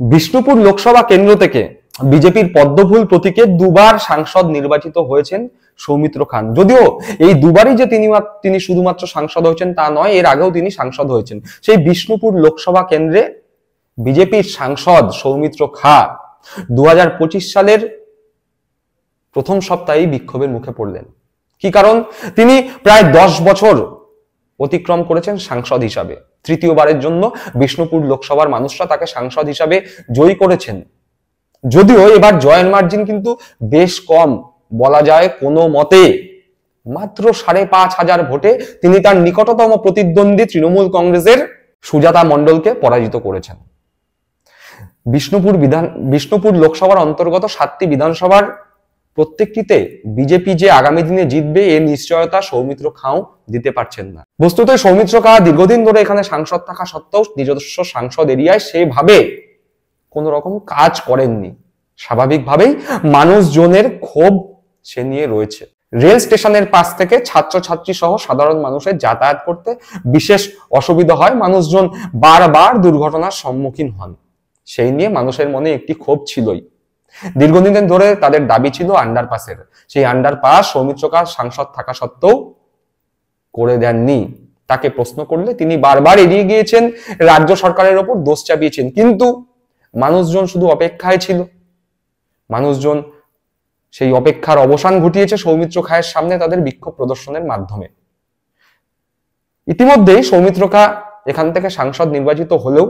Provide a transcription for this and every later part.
বিষ্ণুপুর লোকসভা কেন্দ্র থেকে বিজেপির পদ্মফুল প্রতীকে দুবার সাংসদ নির্বাচিত হয়েছেন সৌমিত্র খান। যদিও এই দুবারই যে তিনি শুধুমাত্র সাংসদ হয়েছেন তা নয়, এর আগেও তিনি সাংসদ হয়েছেন। সেই বিষ্ণুপুর লোকসভা কেন্দ্রে বিজেপির সাংসদ সৌমিত্র খা 2025 সালের প্রথম সপ্তাহেই বিক্ষোভের মুখে পড়লেন। কি কারণ? তিনি প্রায় 10 বছর অতিক্রম করেছেন সাংসদ হিসাবে। তৃতীয়বারের জন্য বিষ্ণুপুর লোকসভার মানুষরা তাকে সাংসদ হিসাবে জয়ী করেছেন। যদিও এবার জয়ের মার্জিন কিন্তু বেশ কম, বলা যায় কোনো মতে মাত্র 5,500 ভোটে তিনি তার নিকটতম প্রতিদ্বন্দ্বী তৃণমূল কংগ্রেসের সুজাতা মণ্ডলকে পরাজিত করেছেন। বিষ্ণুপুর লোকসভার অন্তর্গত 7টি বিধানসভার প্রত্যেকটিতে বিজেপি যে আগামী দিনে জিতবে এর নিশ্চয়তা সৌমিত্র খাও দিতে পারছেন না। বস্তুত সৌমিত্র খা দীর্ঘদিন ধরে এখানে সাংসদ থাকা সত্ত্বেও নিজস্ব সাংসদ এরিয়ায় সেভাবে কোন রকম কাজ করেননি। স্বাভাবিকভাবেই মানুষজনের ক্ষোভ সে নিয়ে রয়েছে। রেল স্টেশনের পাশ থেকে ছাত্রছাত্রী সহ সাধারণ মানুষের যাতায়াত করতে বিশেষ অসুবিধা হয়, মানুষজন বারবার দুর্ঘটনার সম্মুখীন হন। সেই নিয়ে মানুষের মনে একটি ক্ষোভ ছিলই। দীর্ঘদিন ধরে তাদের দাবি ছিল আন্ডারপাসের। সেই আন্ডারপাস সৌমিত্র খা সাংসদ থাকা সত্ত্বেও করে দেননি। তাকে প্রশ্ন করলে তিনি বারবার এড়িয়ে গিয়েছেন, রাজ্য সরকারের ওপর দোষ চাপিয়েছেন। কিন্তু মানুষজন শুধু অপেক্ষায় ছিল। মানুষজন সেই অপেক্ষার অবসান ঘটিয়েছে সৌমিত্র খায়ের সামনে তাদের বিক্ষোভ প্রদর্শনের মাধ্যমে। ইতিমধ্যেই সৌমিত্র খা এখান থেকে সাংসদ নির্বাচিত হলেও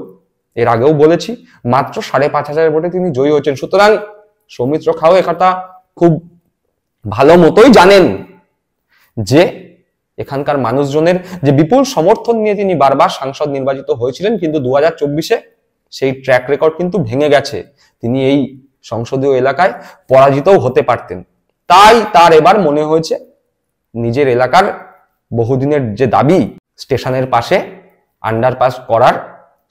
এর আগেও বলেছি মাত্র 5,500 ভোটে তিনি জয়ী হয়েছেন। সুতরাং সৌমিত্র খাও একটা খুব ভালো মতোই জানেন যে এখানকার মানুষজনের যে বিপুল সমর্থন নিয়ে তিনি বারবার সাংসদ নির্বাচিত হয়েছিলেন, কিন্তু 2024-এ সেই ট্র্যাক রেকর্ড কিন্তু ভেঙে গেছে। তিনি এই সংসদীয় এলাকায় পরাজিতও হতে পারতেন। তাই তার এবার মনে হয়েছে নিজের এলাকার বহুদিনের যে দাবি স্টেশনের পাশে আন্ডারপাস করার,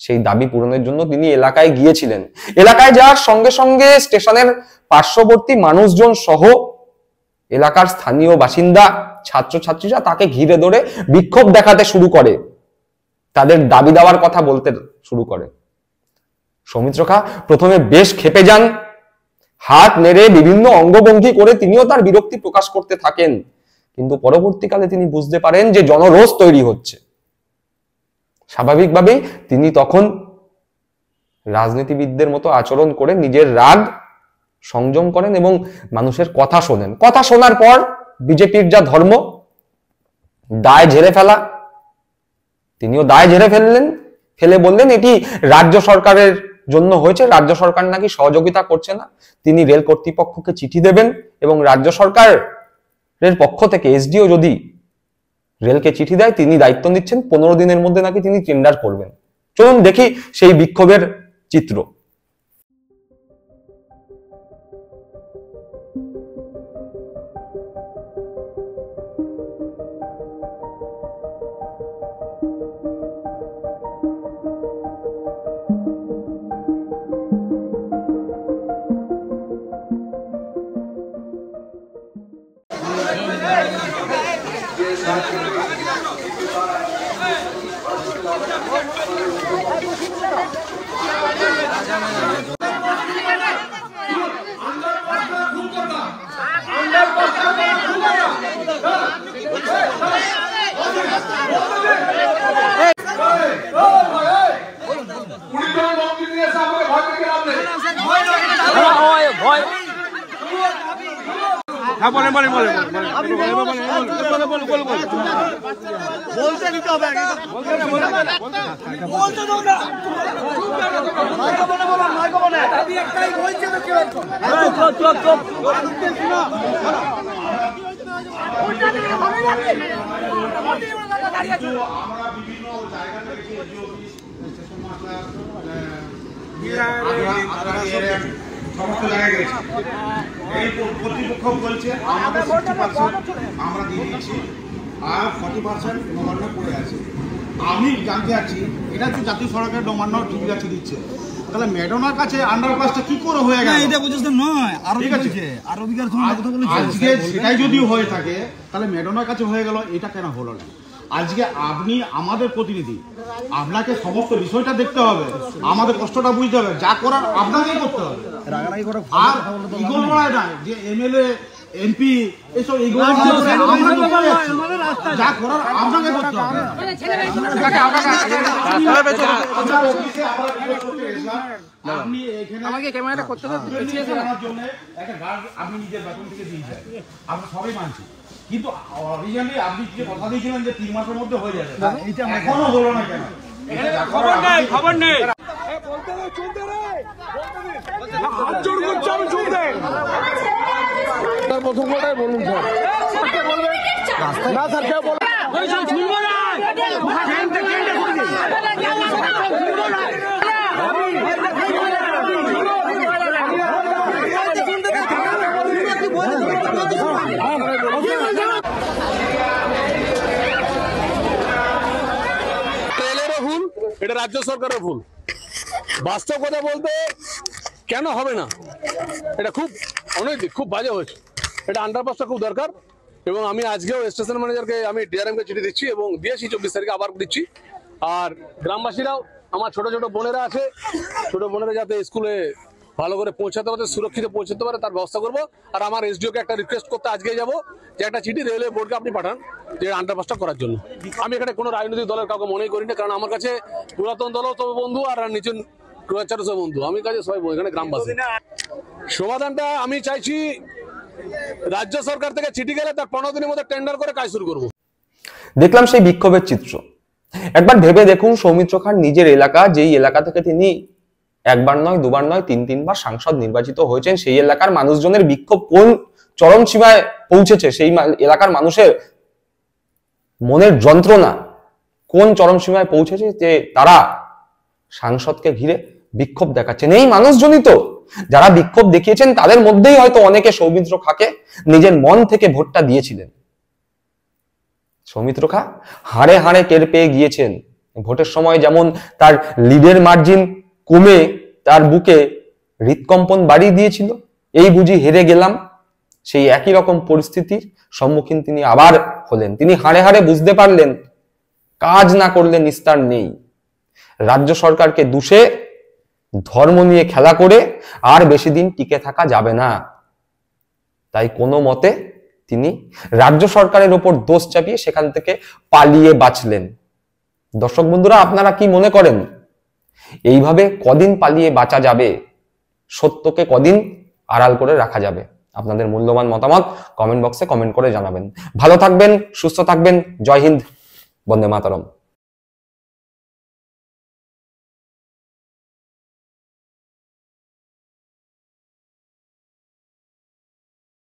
সেই দাবি পূরণের জন্য তিনি এলাকায় গিয়েছিলেন। এলাকায় যাওয়ার সঙ্গে সঙ্গে স্টেশনের পার্শ্ববর্তী মানুষজন সহ এলাকার স্থানীয় বাসিন্দা, ছাত্রছাত্রীরা তাকে ঘিরে ধরে বিক্ষোভ দেখাতে শুরু করে, তাদের দাবি দেওয়ার কথা বলতে শুরু করে। সৌমিত্র খা প্রথমে বেশ ক্ষেপে যান, হাত নেড়ে বিভিন্ন অঙ্গভঙ্গি করে তিনিও তার বিরক্তি প্রকাশ করতে থাকেন। কিন্তু পরবর্তীকালে তিনি বুঝতে পারেন যে জনরোষ তৈরি হচ্ছে। স্বাভাবিকভাবেই তিনি তখন রাজনীতিবিদদের মতো আচরণ করে নিজের রাগ সংযম করেন এবং মানুষের কথা শোনেন। কথা শোনার পর বিজেপির যা ধর্ম, দায় ঝেড়ে ফেলা, তিনিও দায় ঝেড়ে ফেলে বললেন এটি রাজ্য সরকারের জন্য হয়েছে, রাজ্য সরকার নাকি সহযোগিতা করছে না। তিনি রেল কর্তৃপক্ষকে চিঠি দেবেন এবং রাজ্য সরকারের পক্ষ থেকে এসডিও যদি রেলকে চিঠি দেয় তিনি দায়িত্ব নিচ্ছেন, 15 দিনের মধ্যে নাকি তিনি টেন্ডার করবেন। চলুন দেখি সেই বিক্ষোভের চিত্র। সমস্ত জায়গায় গেছে, এই কর্তৃপক্ষ বলছে আমাদের 60% আমরা দিয়ে দিচ্ছি আর 40% নবান্ন পড়ে আছে। আমি জানতে চাচ্ছি এটা তো জাতীয় সড়কের নবান্ন ঠিক আছে দিচ্ছে, তাহলে মেডোনার কাছে আন্ডারপাসটা কি করে হয়ে গেল? এটা বুঝতে নয়, আরো ঠিক আছে, আরো বিঘার কথা বলেছে। আজকে সেটাই যদি হয়ে থাকে তাহলে মেডোনার কাছে হয়ে গেল, এটা কেন হলো না? আজকে আপনি আমাদের প্রতিনিধি, আপনাকে সমস্ত বিষয়টা দেখতে হবে, আমাদের কষ্টটা বুঝতে হবে, যা করার আপনাকেই করতে হবে। আর ইগোল বলায় না যে এমএলএ এমপি এসব ইগোল যা করার আপনাকে করতে হবে। আপনি এখানে আমাকে ক্যামেরাটা করতে হবে জন্য একটা গার্ড আপনি নিজের বেতন থেকে দিয়ে যায়, আমরা সবাই মানছি, কিন্তু অরিজিনালি আপনি যে কথা দিয়েছিলেন যে 3 মাসের মধ্যে হয়ে যাবে, এখনো হলো না কেন? খবর নেই প্রথম কথাই বলুন স্যার, না স্যার কেউ বলুন ভুল, এটা রাজ্য সরকারের ভুল। বাস্তব কথা বলতে কেন হবে না, এটা খুব অনৈতিক, খুব বাজে হয়েছে। এটা আন্ডারপাসটা খুব দরকার এবং আমি আজকেও স্টেশন ম্যানেজারকে আমি ডিআরএমকে চিঠি দিচ্ছি এবং দিয়েছি 24 তারিখে আবার দিচ্ছি। আর গ্রামবাসীরাও, আমার ছোট ছোট বোনেরা আছে, ছোট বোনেরা যাতে স্কুলে ভালো করে পৌঁছাতে পারে, সুরক্ষিত পৌঁছাতে পারে তার ব্যবস্থা করবো। আর আমার এসডিওকে একটা রিকোয়েস্ট করতে আজকে যাবো যে একটা চিঠি রেলওয়ে বোর্ডকে আপনি পাঠান যে আন্ডারপাসটা করার জন্য। আমি এখানে কোনো রাজনৈতিক দলের কাউকে মনেই করি না, কারণ আমার কাছে পুরাতন দলও তবে বন্ধু আর নিচের সব বন্ধু, আমি কাছে সবাই এখানে গ্রামবাসী। সমাধানটা আমি চাইছি রাজ্য সরকার থেকে চিঠি গেলে তার 15 দিনের মধ্যে টেন্ডার করে কাজ শুরু করবো। দেখলাম সেই বিক্ষোভের চিত্র। একবার ভেবে দেখুন, সৌমিত্র খান নিজের এলাকা, যেই এলাকা থেকে তিনি একবার নয়, দুবার নয়, 3-3 বার সাংসদ নির্বাচিত হয়েছেন, সেই এলাকার মানুষজনের বিক্ষোভ কোন চরম সীমায় পৌঁছেছে, সেই এলাকার মানুষের মনের যন্ত্রণা কোন চরম সীমায় পৌঁছেছে যে তারা সাংসদকে ঘিরে বিক্ষোভ দেখাচ্ছেন। এই মানুষজনই তো যারা বিক্ষোভ দেখিয়েছেন, তাদের মধ্যেই হয়তো অনেকে সৌমিত্র খাঁকে নিজের মন থেকে ভোটটা দিয়েছিলেন। সৌমিত্র খা হাড়ে হাড়ে টের পেয়ে গিয়েছেন ভোটের সময় যেমন তার লিডের মার্জিন কমে তার বুকে হৃদকম্পন বাড়িয়ে দিয়েছিল, এই বুঝি হেরে গেলাম, সেই একই রকম পরিস্থিতির সম্মুখীন তিনি আবার হলেন। তিনি হাড়ে হাড়ে বুঝতে পারলেন কাজ না করলে নিস্তার নেই। রাজ্য সরকারকে দুষে, ধর্ম নিয়ে খেলা করে আর বেশি দিন টিকে থাকা যাবে না। তাই কোনো মতে তিনি রাজ্য সরকারের ওপর দোষ চাপিয়ে সেখান থেকে পালিয়ে বাঁচলেন। দর্শক বন্ধুরা, আপনারা কি মনে করেন এইভাবে কদিন পালিয়ে বাঁচা যাবে? সত্যকে কদিন আড়াল করে রাখা যাবে? আপনাদের মূল্যবান মতামত কমেন্ট বক্সে কমেন্ট করে জানাবেন। ভালো থাকবেন, সুস্থ থাকবেন। জয় হিন্দ, বন্দে মাতরম।